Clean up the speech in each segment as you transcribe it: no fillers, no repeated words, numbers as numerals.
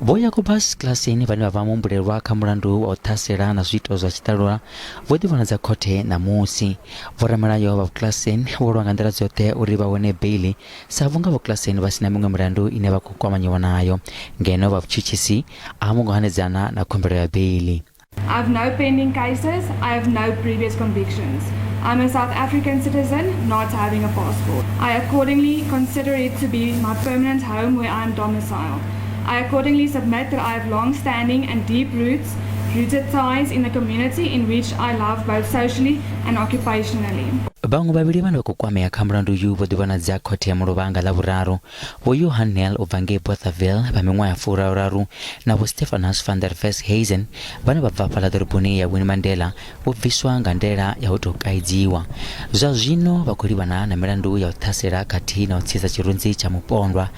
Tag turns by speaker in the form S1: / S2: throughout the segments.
S1: Vho-Jacobus Claasen vhane vha Muhumbulelwa kha mulandu wa u ṱhasela na zwiito zwa tshiṱalula vho ḓivhonadza khothe ṋamusi. Vhoramulayo vha Vho-Claasen vho lwa nga nḓila dzoṱhe uri vha wane beili sa vhunga Vho-Claasen vha sina miṅwe milandu ine vha khou kwamanyiwa nayo, ngeno vha vhutshutshisi a vho ngo hanedzana na khumbelo ya beili.
S2: I have no pending cases. I have no previous convictions. I'm a South African citizen, not having a passport. I accordingly consider it to be my permanent home where I am domiciled. I accordingly submit that I have long-standing and deep-rooted ties in the community in which I love both socially and occupationally.
S1: Vhaṅwe vhavhili vhane vha khou kwamea kha mulandu uyu vho ḓivhonadza khothe ya Mulovhanga ḽa vhuraru, Vho-Johanel u bva ngei Bothaville vha miṅwaha ya furaru na Vho-Stephanus van der Westhuizen vhane vha bva fhaḽa ḓoroboni ya Winnie Mandela vho bviswa nga ndela ya u tou kaidziwa. Zwa zwino vha khou livhana na milandu ya u ṱhasela khathihi na u tsitsa tshirunzi tsha mupondwa.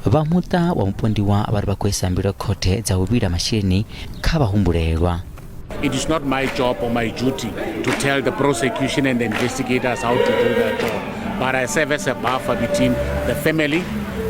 S1: Vha muṱa wa mupondiwa vha ri vha khou isa mbilu khothe dza u vhila masheleni kha vhahumbulelwa.
S3: It is not my job or my duty to tell the prosecution and the investigators how to do their job, but I serve as a buffer between the family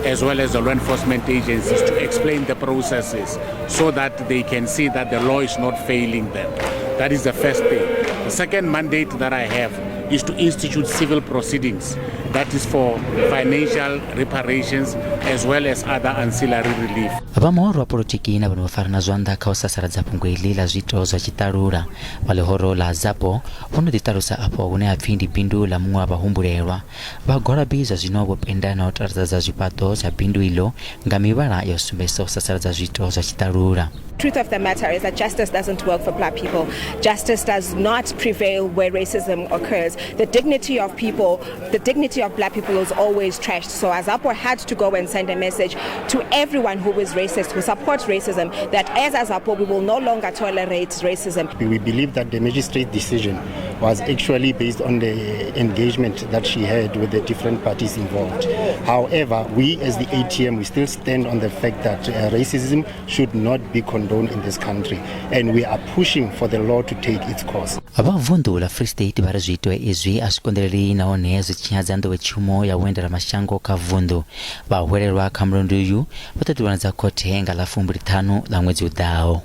S3: as well as the law enforcement agencies to explain the processes so that they can see that the law is not failing them. That is the first thing. The second mandate that I have is to institute civil proceedings. That is for financial reparations as well as other ancillary relief.
S1: Vhamahoro wa polotiki na vhane vha fara na zwanḓa kha u sasaladza fhungo iḽi ḽa zwiito zwa tshiṱalula vha ḽihoro ḽa ZAPO vho no ḓiṱalusa afho hune ha pfi ndi bindu ḽa muṅwe wa vhahumbulelwa. Vhagwalabi zwa zwino vho penda na u taladza zwifhaṱo zwa bindu iḽo nga mivhala ya u sumbedzisa u sasaladza zwiito zwa tshiṱalula.
S4: Truth of the matter is that justice doesn't work for black people. Justice does not prevail where racism occurs. The dignity of people, the dignity of black people is always trashed. So Azapo had to go and send a message to everyone who is racist, who supports racism, that as Azapo we will no longer tolerate racism.
S5: We believe that the magistrate decision was actually based on the engagement that she had with the different parties involved. However, we as the ATM, we still stand on the fact that racism should not be condoned in this country, and we are pushing for the law to take its course.
S1: Vundu la Free State vha ri zwiito izwi a zwi konḓeleli nahone zwi tshinyadza nḓowetshumo ya u endela mashango kha vundu. Vhahwelelwa kha mulandu uyu vha ḓo ḓiwanadza khothe nga ḽa 15 ḽa ṅwedzi u ḓaho.